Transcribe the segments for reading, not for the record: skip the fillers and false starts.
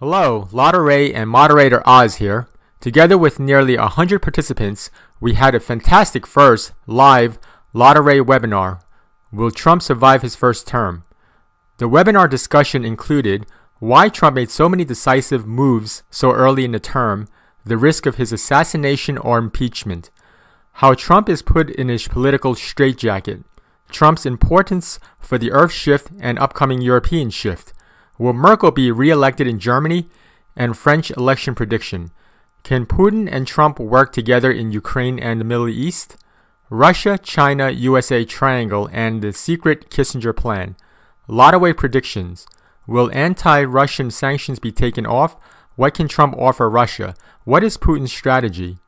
Hello, LadaRay and moderator Oz here. Together with nearly 100 participants, we had a fantastic first live LadaRay webinar. Will Trump survive his first term? The webinar discussion included why Trump made so many decisive moves so early in the term, the risk of his assassination or impeachment, how Trump is put in his political straitjacket, Trump's importance for the Earth shift and upcoming European shift, will Merkel be re-elected in Germany, and French election prediction. Can Putin and Trump work together in Ukraine and the Middle East? Russia, China, USA triangle and the secret Kissinger plan. LadaWay predictions. Will anti-Russian sanctions be taken off? What can Trump offer Russia? What is Putin's strategy?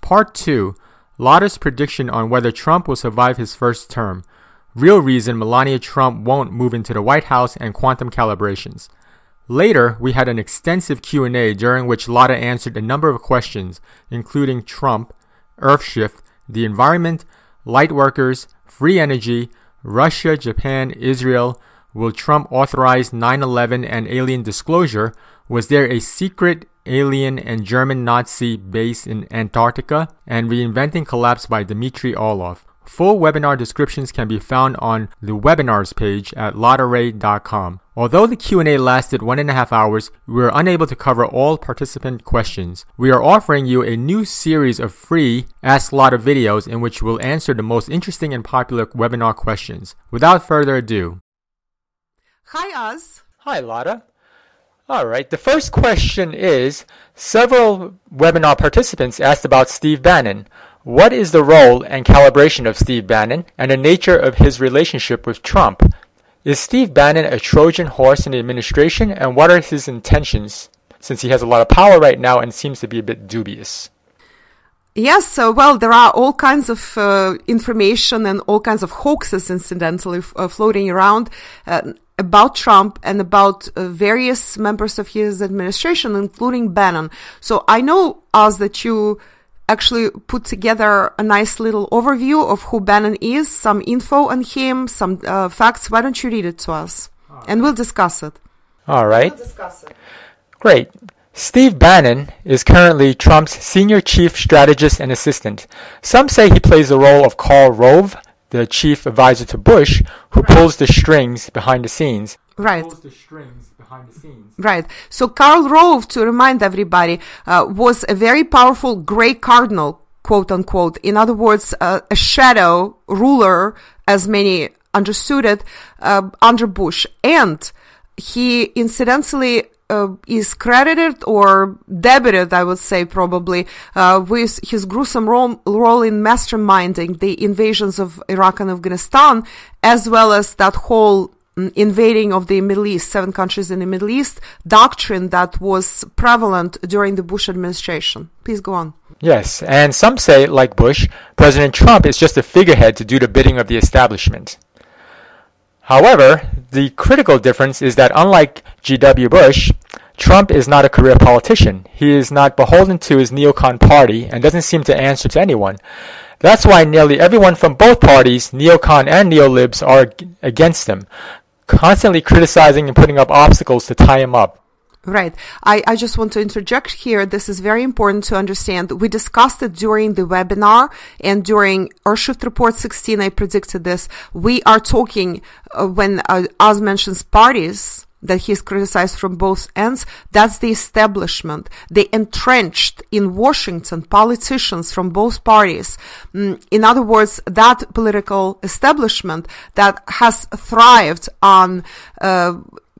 Part 2. Lada's prediction on whether Trump will survive his first term. Real reason Melania Trump won't move into the White House and quantum calibrations. Later, we had an extensive Q&A during which Lada answered a number of questions, including Trump, Earth shift, the environment, light workers, free energy, Russia, Japan, Israel. Will Trump authorize 9/11 and alien disclosure? Was there a secret alien and German Nazi base in Antarctica? And reinventing collapse by Dmitry Orlov. Full webinar descriptions can be found on the webinars page at LadaRay.com. Although the Q&A lasted 1.5 hours, we were unable to cover all participant questions. We are offering you a new series of free Ask Lada videos in which we'll answer the most interesting and popular webinar questions. Without further ado. Hi, Oz. Hi, Lada. Alright, the first question is, several webinar participants asked about Steve Bannon. What is the role and calibration of Steve Bannon and the nature of his relationship with Trump? Is Steve Bannon a Trojan horse in the administration, and what are his intentions, since he has a lot of power right now and seems to be a bit dubious? Yes, well, there are all kinds of information and all kinds of hoaxes, incidentally, floating around about Trump and about various members of his administration, including Bannon. So I know, Oz, that you actually put together a nice little overview of who Bannon is, some info on him, some facts. Why don't you read it to us? And we'll discuss it. All right. Great. Steve Bannon is currently Trump's senior chief strategist and assistant. Some say he plays the role of Karl Rove, the chief advisor to Bush, who pulls the strings behind the scenes. Right. Right. So Karl Rove, to remind everybody, was a very powerful gray cardinal, quote unquote. In other words, a shadow ruler, as many understood it, under Bush. And he incidentally is credited or debited, I would say probably, with his gruesome role in masterminding the invasions of Iraq and Afghanistan, as well as that whole invading of the Middle East, 7 countries in the Middle East, doctrine that was prevalent during the Bush administration. Please go on. Yes, and some say, like Bush, President Trump is just a figurehead to do the bidding of the establishment. However, the critical difference is that unlike G.W. Bush, Trump is not a career politician. He is not beholden to his neocon party and doesn't seem to answer to anyone. That's why nearly everyone from both parties, neocon and neolibs, are against him, constantly criticizing and putting up obstacles to tie him up. Right. I just want to interject here. This is very important to understand. We discussed it during the webinar and during our Shift Report 16. I predicted this. We are talking, when Oz mentions parties that he's criticized from both ends, that's the establishment. They entrenched in Washington politicians from both parties. In other words, that political establishment that has thrived on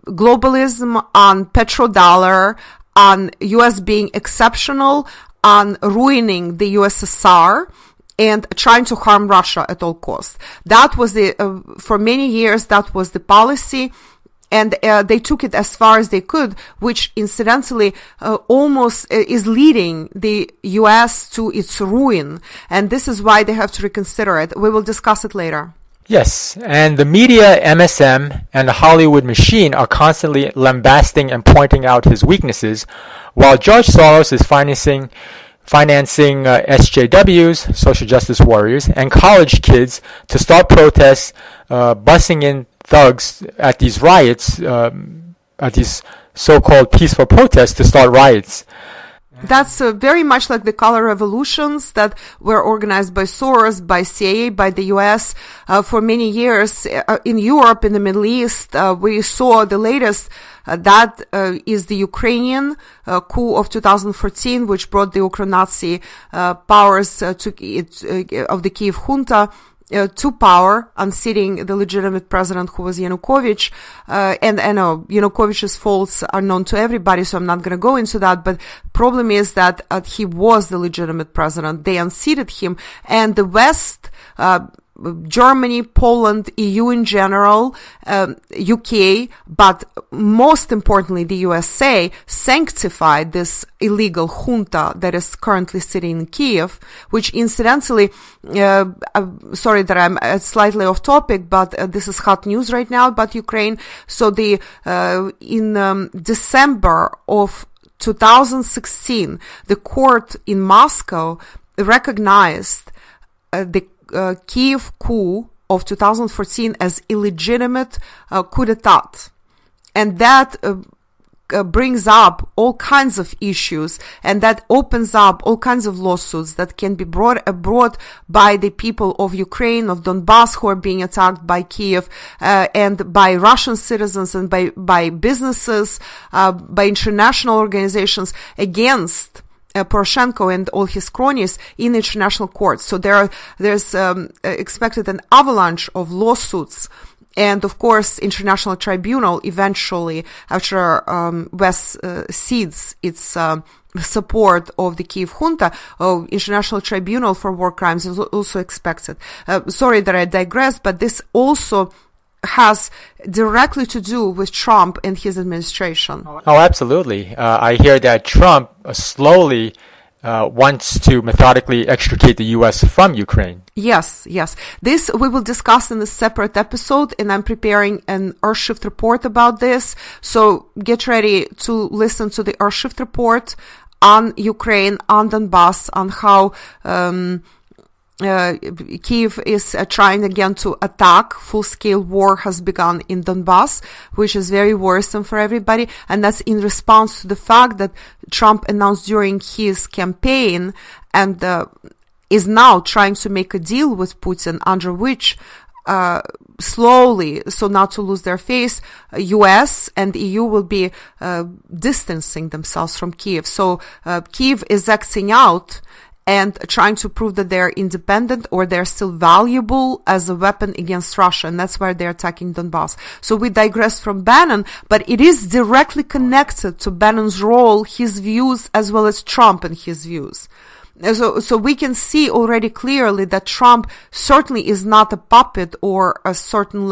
globalism, on petrodollar, on U.S. being exceptional, on ruining the USSR, and trying to harm Russia at all costs. That was for many years, that was the policy. And they took it as far as they could, which incidentally almost is leading the U.S. to its ruin. And this is why they have to reconsider it. We will discuss it later. Yes, and the media, MSM, and the Hollywood machine are constantly lambasting and pointing out his weaknesses, while George Soros is financing SJWs, social justice warriors, and college kids to start protests, busing in thugs at these riots, at these so-called peaceful protests to start riots. That's very much like the color revolutions that were organized by Soros, by CIA, by the US for many years. In Europe, in the Middle East, we saw the latest. That is the Ukrainian coup of 2014, which brought the Ukro-Nazi powers of the Kiev junta to power, unseating the legitimate president who was Yanukovych. And I know Yanukovych's faults are known to everybody, so I'm not going to go into that. But problem is that he was the legitimate president. They unseated him, and the West, Germany, Poland, EU in general, UK, but most importantly the USA, sanctified this illegal junta that is currently sitting in Kiev, which incidentally, sorry that I'm slightly off topic, but this is hot news right now about Ukraine. So in December of 2016, the court in Moscow recognized the Kiev coup of 2014 as illegitimate coup d'etat. And that brings up all kinds of issues, and that opens up all kinds of lawsuits that can be brought by the people of Ukraine, of Donbass, who are being attacked by Kiev, and by Russian citizens, and by businesses, by international organizations against Poroshenko and all his cronies in international courts. So there's expected an avalanche of lawsuits. And of course, International Tribunal eventually, after West cedes its support of the Kiev junta, International Tribunal for War Crimes is also expected. Sorry that I digress, but this also has directly to do with Trump and his administration. Oh, absolutely. I hear that Trump slowly wants to methodically extricate the U.S. from Ukraine. Yes. This we will discuss in a separate episode, and I'm preparing an Earthshift report about this. So get ready to listen to the Earthshift report on Ukraine, on Donbass, on how Kiev is trying again to attack. Full-scale war has begun in Donbass, which is very worrisome for everybody. And that's in response to the fact that Trump announced during his campaign and is now trying to make a deal with Putin, under which slowly, so not to lose their face, US and EU will be distancing themselves from Kiev. So Kiev is acting out and trying to prove that they're independent or they're still valuable as a weapon against Russia. And that's why they're attacking Donbass. So we digress from Bannon, but it is directly connected to Bannon's role, his views, as well as Trump and his views. So we can see already clearly that Trump certainly is not a puppet or a certain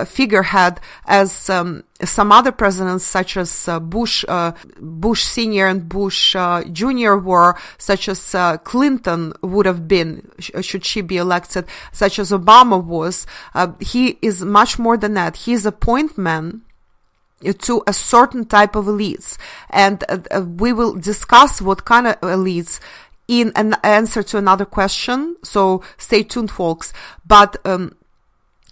figurehead as some other presidents, such as Bush Sr. and Bush Jr. were, such as Clinton would have been should she be elected, such as Obama was. He is much more than that. He is a point man to a certain type of elites, and we will discuss what kind of elites in an answer to another question, so stay tuned, folks. But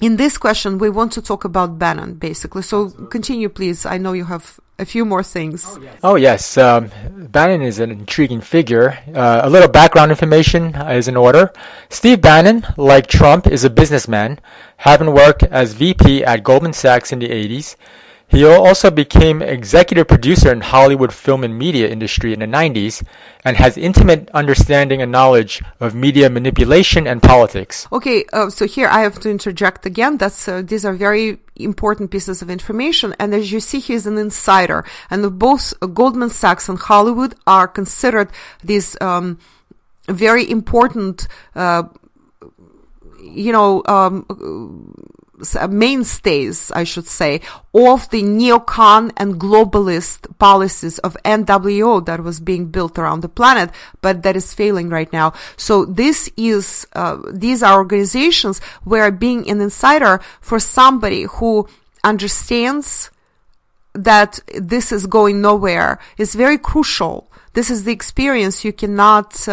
in this question, we want to talk about Bannon, basically. So continue, please. I know you have a few more things. Oh, yes. Bannon is an intriguing figure. A little background information is in order. Steve Bannon, like Trump, is a businessman, having worked as VP at Goldman Sachs in the 80s. He also became executive producer in Hollywood film and media industry in the 90s and has intimate understanding and knowledge of media manipulation and politics. Okay, so here I have to interject again. These are very important pieces of information. And as you see, he's an insider. And both Goldman Sachs and Hollywood are considered these very important, mainstays, I should say, of the neocon and globalist policies of NWO that was being built around the planet, but that is failing right now. So these are organizations where being an insider for somebody who understands that this is going nowhere is very crucial. This is the experience you cannot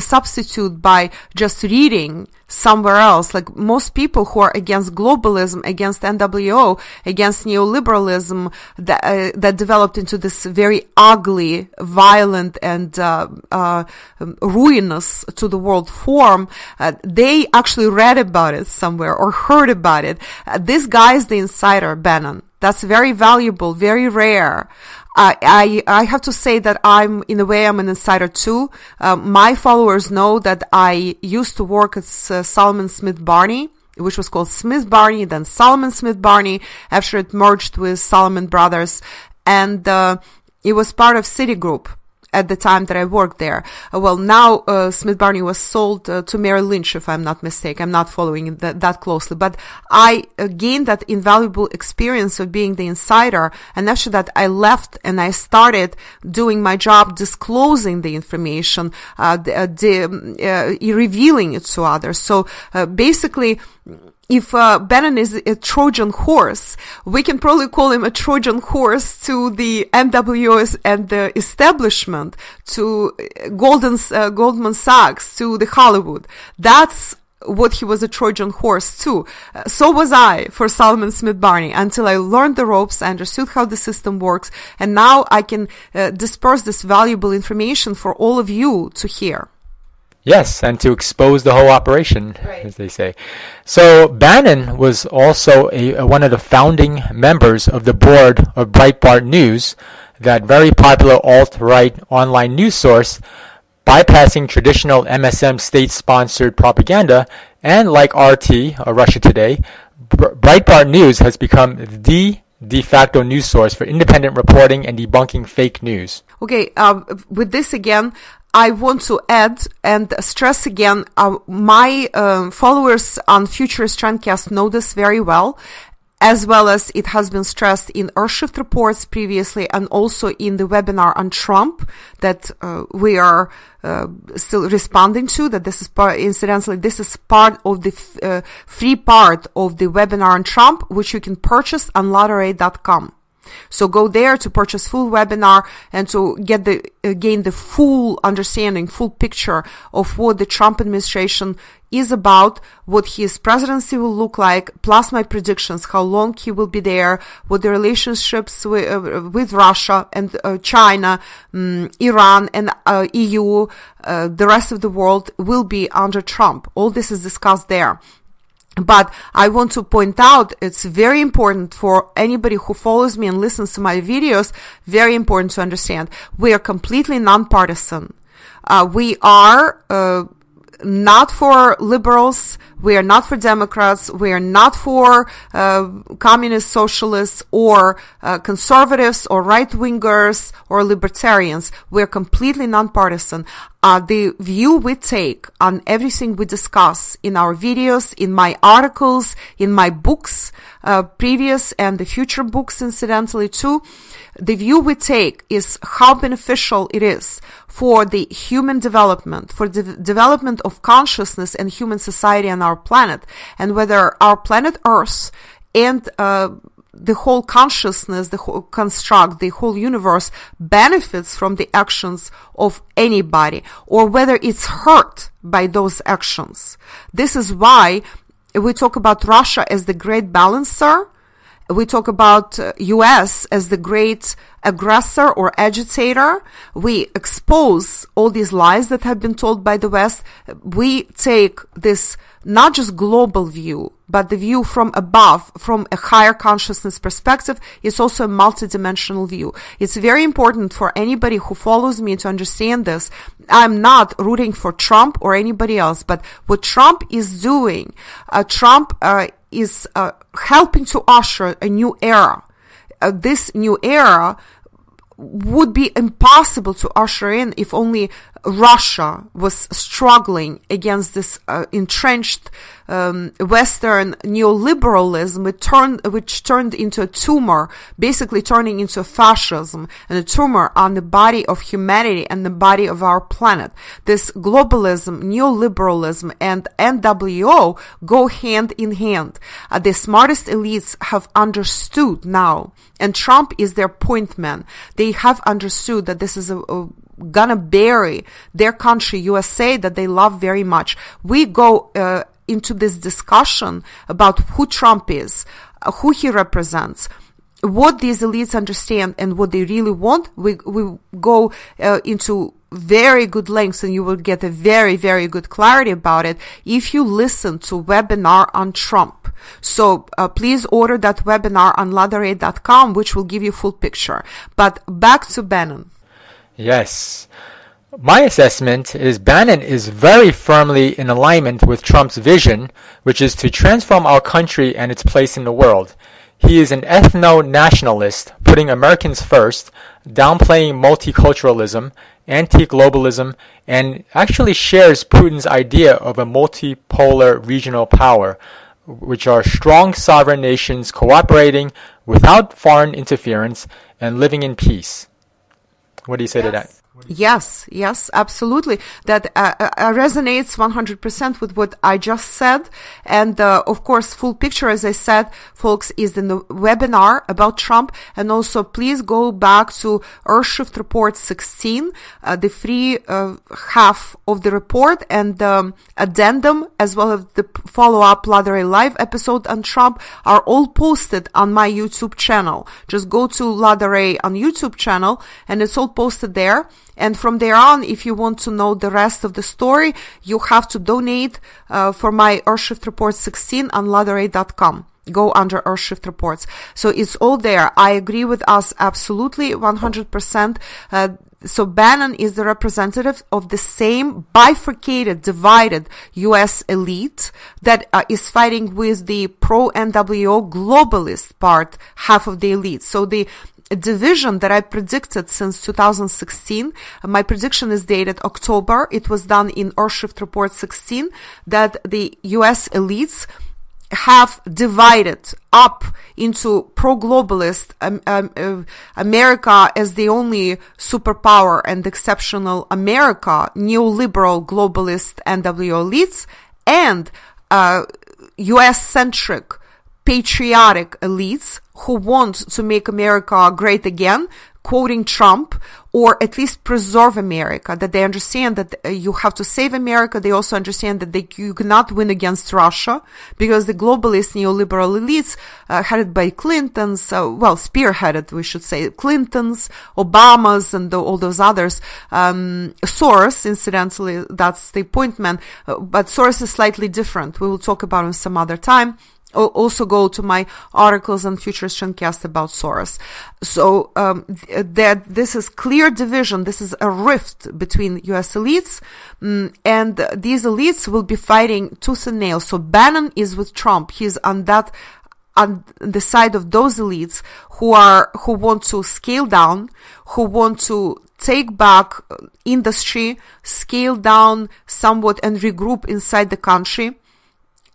substitute by just reading somewhere else. Like most people who are against globalism, against NWO, against neoliberalism that developed into this very ugly, violent, and ruinous to the world form, they actually read about it somewhere or heard about it. This guy is the insider, Bannon. That's very valuable, very rare. I have to say that in a way, I'm an insider too. My followers know that I used to work at Salomon Smith Barney, which was called Smith Barney, then Salomon Smith Barney, after it merged with Salomon Brothers. And it was part of Citigroup at the time that I worked there. Well, now Smith Barney was sold to Merrill Lynch, if I'm not mistaken. I'm not following that closely. But I gained that invaluable experience of being the insider. And after that, I left and I started doing my job, disclosing the information, revealing it to others. So basically, if Bannon is a Trojan horse, we can probably call him a Trojan horse to the NWO and the establishment, to Goldman Sachs, to the Hollywood. That's what he was a Trojan horse to. So was I for Salomon Smith Barney, until I learned the ropes, I understood how the system works, and now I can disperse this valuable information for all of you to hear. Yes, and to expose the whole operation, right, as they say. So Bannon was also one of the founding members of the board of Breitbart News, that very popular alt-right online news source, bypassing traditional MSM state-sponsored propaganda, and like RT, Russia Today, Breitbart News has become the de facto news source for independent reporting and debunking fake news. Okay, with this again, I want to add and stress again, my followers on Futurist Trendcast know this very well as it has been stressed in Earthshift reports previously, and also in the webinar on Trump that we are still responding to, that this is incidentally, this is part of the free part of the webinar on Trump, which you can purchase on LadaRay.com. So go there to purchase full webinar and to gain the full understanding, full picture of what the Trump administration is about, what his presidency will look like, plus my predictions, how long he will be there, what the relationships with Russia and China, Iran and EU, the rest of the world will be under Trump. All this is discussed there. But I want to point out, it's very important for anybody who follows me and listens to my videos, very important to understand, we are completely nonpartisan. We are not for liberals, we are not for Democrats, we are not for communist socialists or conservatives or right-wingers or libertarians. We are completely nonpartisan. The view we take on everything we discuss in our videos, in my articles, in my books, previous and the future books incidentally too, the view we take is how beneficial it is for the human development, for the development of consciousness and human society on our planet, and whether our planet Earth and the whole consciousness, the whole construct, the whole universe benefits from the actions of anybody, or whether it's hurt by those actions. This is why we talk about Russia as the great balancer. We talk about US as the great aggressor or agitator. We expose all these lies that have been told by the West. We take this not just global view, but the view from above, from a higher consciousness perspective. It's also a multidimensional view. It's very important for anybody who follows me to understand this. I'm not rooting for Trump or anybody else, but what Trump is doing, Trump is helping to usher a new era. This new era would be impossible to usher in if only Russia was struggling against this entrenched Western neoliberalism, which turned into a tumor, basically turning into fascism and a tumor on the body of humanity and the body of our planet. This globalism, neoliberalism, and NWO go hand in hand. The smartest elites have understood now, and Trump is their point man. They have understood that this is gonna bury their country, USA, that they love very much. We go into this discussion about who Trump is, who he represents, what these elites understand, and what they really want. We go into very good lengths, and you will get a very, very good clarity about it if you listen to webinar on Trump. So please order that webinar on LadaRay.com, which will give you full picture. But back to Bannon. Yes. My assessment is Bannon is very firmly in alignment with Trump's vision, which is to transform our country and its place in the world. He is an ethno-nationalist, putting Americans first, downplaying multiculturalism, anti-globalism, and actually shares Putin's idea of a multipolar regional power, which are strong sovereign nations cooperating without foreign interference and living in peace. What do you say to that? Yes, absolutely. That resonates 100% with what I just said. And of course, full picture, as I said, folks, is in the webinar about Trump. And also, please go back to Earthshift Report 16, the free half of the report, and the addendum, as well as the follow-up LadaRay Live episode on Trump, are all posted on my YouTube channel. Just go to LadaRay on YouTube channel, and it's all posted there. And from there on, if you want to know the rest of the story, you have to donate for my Earthshift Report 16 on LadaRay.com. Go under Earthshift Reports. So it's all there. I agree with us absolutely 100%. So Bannon is the representative of the same bifurcated, divided U.S. elite that is fighting with the pro-NWO globalist part, half of the elite. So the division that I predicted since 2016, my prediction is dated October. It was done in Earthshift Report 16, that the U.S. elites have divided up into pro-globalist America as the only superpower and exceptional America, neoliberal globalist NWO elites, and US-centric patriotic elites who want to make America great again, quoting Trump, or at least preserve America, that they understand that you have to save America. They also understand that you cannot win against Russia, because the globalist neoliberal elites, headed by Clintons, spearheaded, we should say, Clintons, Obamas, and all those others, Soros, incidentally, that's the point man, but Soros is slightly different. We will talk about him some other time. Also go to my articles on Futures Trendcast about Soros. So that this is clear division. This is a rift between U.S. elites, and these elites will be fighting tooth and nail. So Bannon is with Trump. He's on the side of those elites who want to scale down, who want to take back industry, scale down somewhat, and regroup inside the country,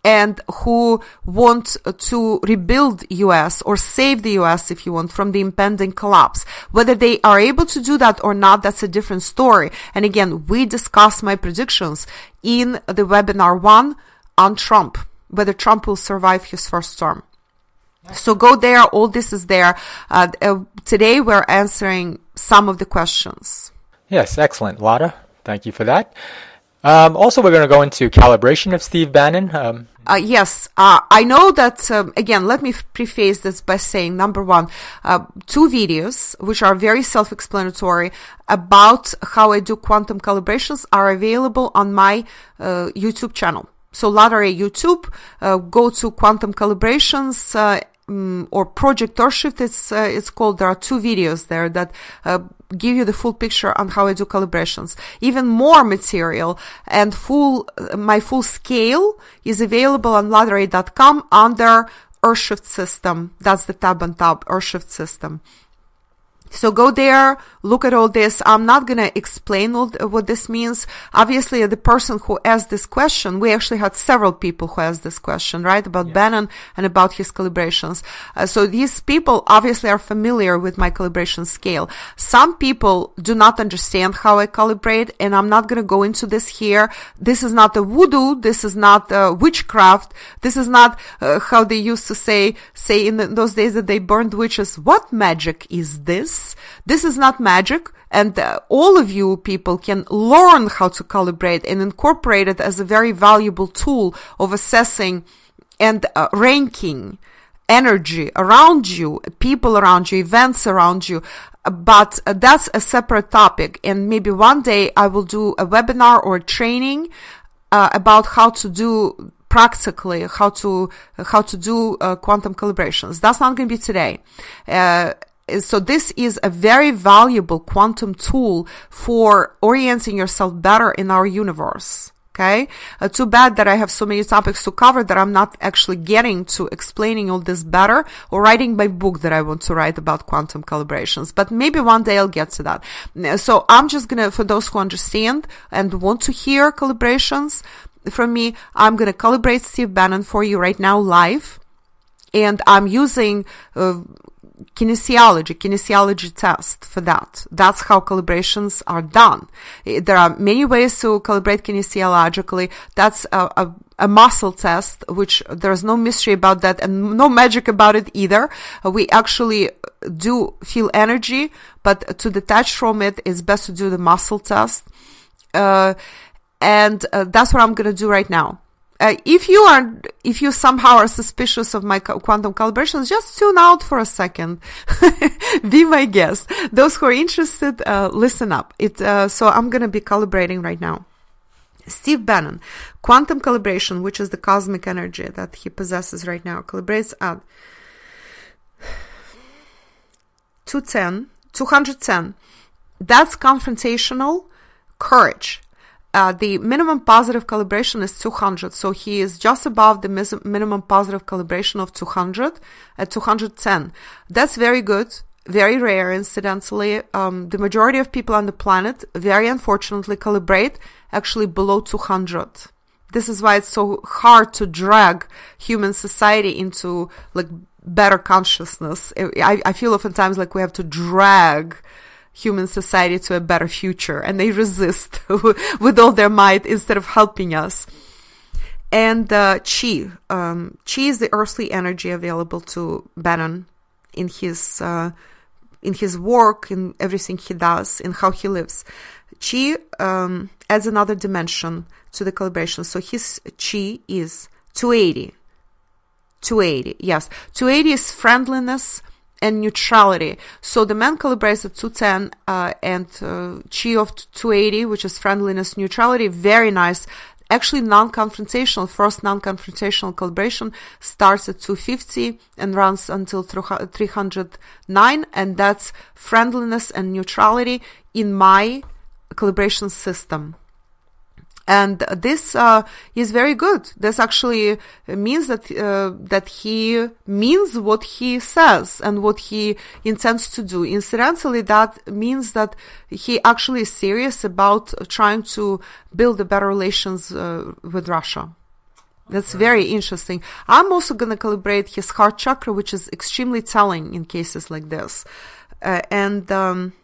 and who want to rebuild U.S. or save the U.S., if you want, from the impending collapse. Whether they are able to do that or not, that's a different story. And again, we discuss my predictions in the webinar 1 on Trump, whether Trump will survive his first term. So go there. All this is there. Today we're answering some of the questions. Yes, excellent, Lada. Thank you for that. Also, we're going to go into calibration of Steve Bannon. Yes, I know that, again, let me preface this by saying, number one, 2 videos, which are very self-explanatory, about how I do quantum calibrations, are available on my YouTube channel. So LadaRay YouTube, go to quantum calibrations, or Project Earthshift, it's called. There are 2 videos there that give you the full picture on how I do calibrations. Even more material and my full scale is available on LadaRay.com under Earthshift System. That's the tab on top, Earthshift System. So go there, look at all this. I'm not going to explain what this means. Obviously, the person who asked this question, we actually had several people who asked this question, right? About Bannon and about his calibrations. So these people obviously are familiar with my calibration scale. Some people do not understand how I calibrate, and I'm not going to go into this here. This is not a voodoo. This is not witchcraft. This is not how they used to say in those days that they burned witches. What magic is this? This is not magic, and all of you people can learn how to calibrate and incorporate it as a very valuable tool of assessing and ranking energy around you, people around you, events around you. But that's a separate topic, and maybe one day I will do a webinar or a training about how to do practically how to do quantum calibrations. That's not going to be today. So this is a very valuable quantum tool for orienting yourself better in our universe. Okay. Too bad that I have so many topics to cover that I'm not actually getting to explaining all this better or writing my book that I want to write about quantum calibrations. But maybe one day I'll get to that. So I'm just going to, for those who understand and want to hear calibrations from me, I'm going to calibrate Steve Bannon for you right now live. And I'm using kinesiology test for that. That's how calibrations are done. There are many ways to calibrate kinesiologically. That's a muscle test, which there's no mystery about that and no magic about it either. We actually do feel energy, but to detach from it, it's best to do the muscle test. And that's what I'm going to do right now. If you somehow are suspicious of my quantum calibrations, just tune out for a second. Be my guest. Those who are interested, listen up. So I'm going to be calibrating right now. Steve Bannon, quantum calibration, which is the cosmic energy that he possesses right now, calibrates at 210. That's confrontational courage. The minimum positive calibration is 200, so he is just above the minimum positive calibration of 200 at 210. That's very good, very rare, incidentally. The majority of people on the planet, very unfortunately, calibrate actually below 200. This is why it's so hard to drag human society into like better consciousness. I feel oftentimes like we have to drag human society to a better future, and they resist with all their might instead of helping us. And chi is the earthly energy available to Bannon in his work, in everything he does, in how he lives. Chi adds another dimension to the calibration. So his chi is 280. 280, yes. 280 is friendliness and neutrality. So the man calibrates at 210 and chi of 280, which is friendliness, neutrality, very nice. Actually non-confrontational. First non-confrontational calibration starts at 250 and runs until 309, and that's friendliness and neutrality in my calibration system. And this is very good. This actually means that he means what he says and what he intends to do. Incidentally, that means that he actually is serious about trying to build a better relations with Russia. That's very interesting. I'm also going to calibrate his heart chakra, which is extremely telling in cases like this. Heart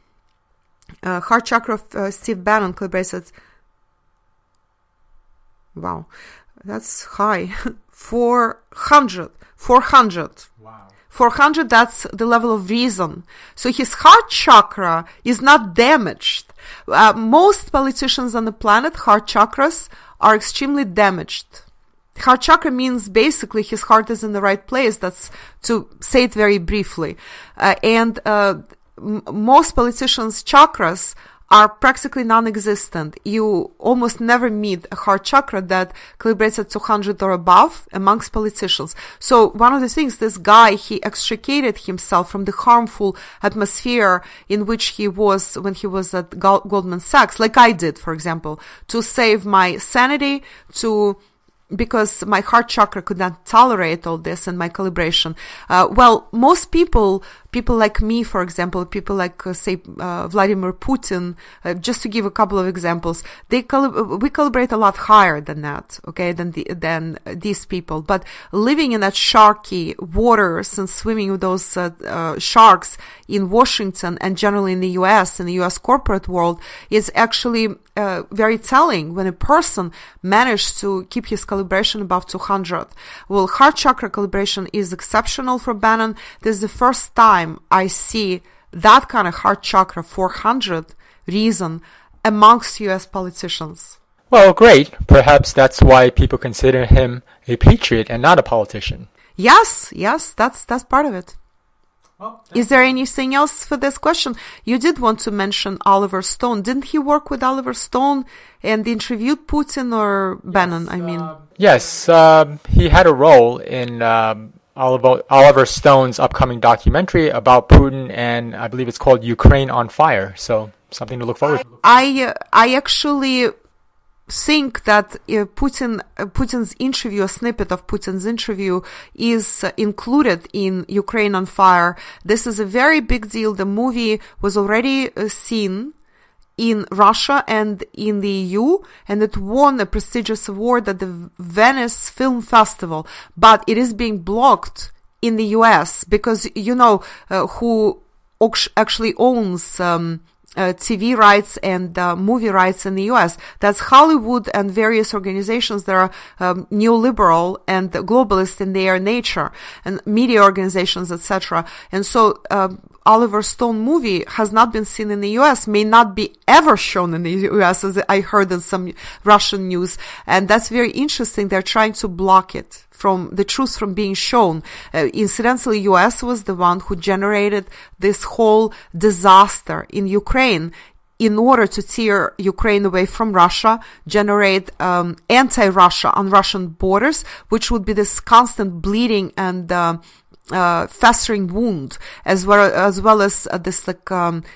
chakra of Steve Bannon calibrates at, wow, that's high. 400. Wow. 400, that's the level of reason. So his heart chakra is not damaged. Most politicians on the planet, heart chakras are extremely damaged. Heart chakra means basically his heart is in the right place. That's to say it very briefly. Most politicians' chakras are practically non-existent. You almost never meet a heart chakra that calibrates at 200 or above amongst politicians. So one of the things, this guy, he extricated himself from the harmful atmosphere in which he was when he was at Goldman Sachs, like I did, for example, to save my sanity, because my heart chakra could not tolerate all this and my calibration. Most people people like me, for example, people like, say, Vladimir Putin, just to give a couple of examples, we calibrate a lot higher than that, okay, than these people. But living in that sharky waters and swimming with those sharks in Washington and generally in the U.S., in the U.S. corporate world, is actually very telling when a person managed to keep his calibration above 200. Well, heart chakra calibration is exceptional for Bannon. This is the first time I see that kind of heart chakra 400 reason amongst U.S. politicians. Well, great. Perhaps that's why people consider him a patriot and not a politician. Yes, that's part of it. Is there anything else for this question? You did want to mention Oliver Stone. Didn't he work with Oliver Stone and interviewed Putin or Bannon, Yes, he had a role in Oliver Stone's upcoming documentary about Putin, and I believe it's called Ukraine on Fire. So something to look forward to. I actually think that Putin's interview, a snippet of Putin's interview, is included in Ukraine on Fire. This is a very big deal. The movie was already seen in Russia and in the EU, and it won a prestigious award at the Venice Film Festival. But it is being blocked in the US because who actually owns TV rights and movie rights in the US. That's Hollywood and various organizations that are neoliberal and globalist in their nature, and media organizations, etc. And so Oliver Stone movie has not been seen in the US, may not be ever shown in the US, as I heard in some Russian news. And that's very interesting. They're trying to block it from the truth from being shown. Incidentally, US was the one who generated this whole disaster in Ukraine in order to tear Ukraine away from Russia, generate anti-Russia on Russian borders, which would be this constant bleeding and festering wound, as well as this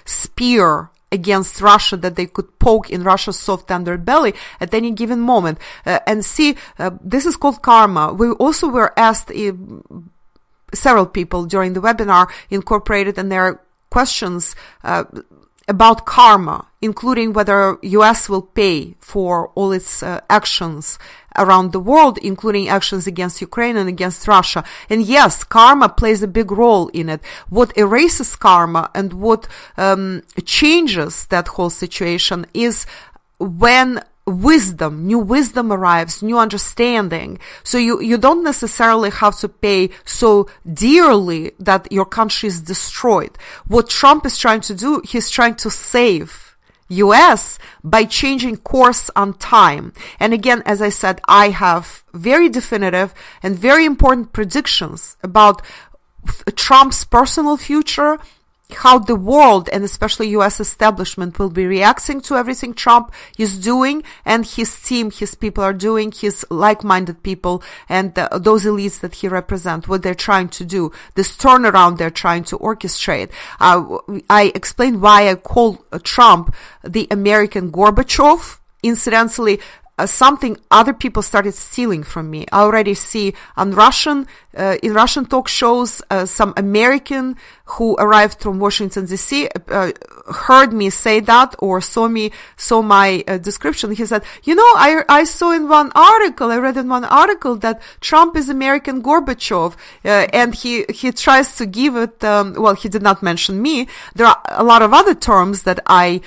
spear against Russia that they could poke in Russia's soft underbelly at any given moment. And see, this is called karma. We also were asked, several people during the webinar incorporated in their questions about karma, including whether US will pay for all its actions around the world, including actions against Ukraine and against Russia. And yes, karma plays a big role in it. What erases karma and what changes that whole situation is when new wisdom arrives, new understanding. So you don't necessarily have to pay so dearly that your country is destroyed. What Trump is trying to do, he's trying to save US by changing course on time. And again, as I said, I have very definitive and very important predictions about Trump's personal future, how the world and especially US establishment will be reacting to everything Trump is doing, and his team, his people are doing, his like-minded people and those elites that he represents, what they're trying to do, this turnaround they're trying to orchestrate. I explained why I call Trump the American Gorbachev. Incidentally, something other people started stealing from me. I already see on in Russian talk shows, some American who arrived from Washington DC, heard me say that or saw my description. He said, I saw in one article, I read in one article that Trump is American Gorbachev, and he tries to give it, he did not mention me. There are a lot of other terms that I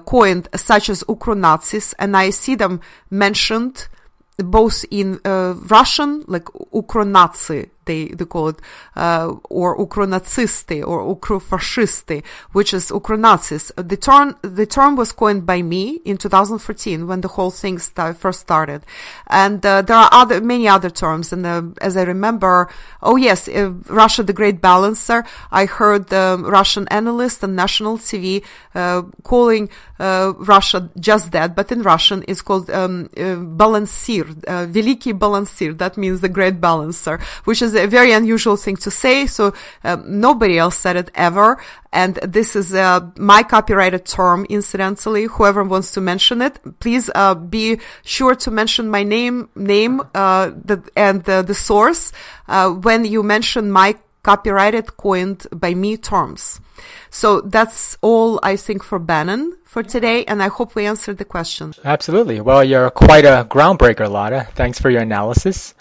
coined, such as Ukro-Nazis, and I see them mentioned both in Russian, like Ukro-Nazi, they call it, or Ukro-Nazisti, or Ukro-Fascisti, which is Ukro-Nazis. The term was coined by me in 2014 when the whole thing first started. And there are many other terms. And as I remember, Russia the Great Balancer. I heard the Russian analyst on national TV calling Russia just that, but in Russian it's called Balansir, Veliki Balansir. That means the Great Balancer, which is a very unusual thing to say, so nobody else said it ever, and this is my copyrighted term, incidentally. Whoever wants to mention it, please be sure to mention my name and the source when you mention my copyrighted, coined by me terms. So that's all, I think, for Bannon for today, and I hope we answered the question. Absolutely. Well, you're quite a groundbreaker, Lada. Thanks for your analysis.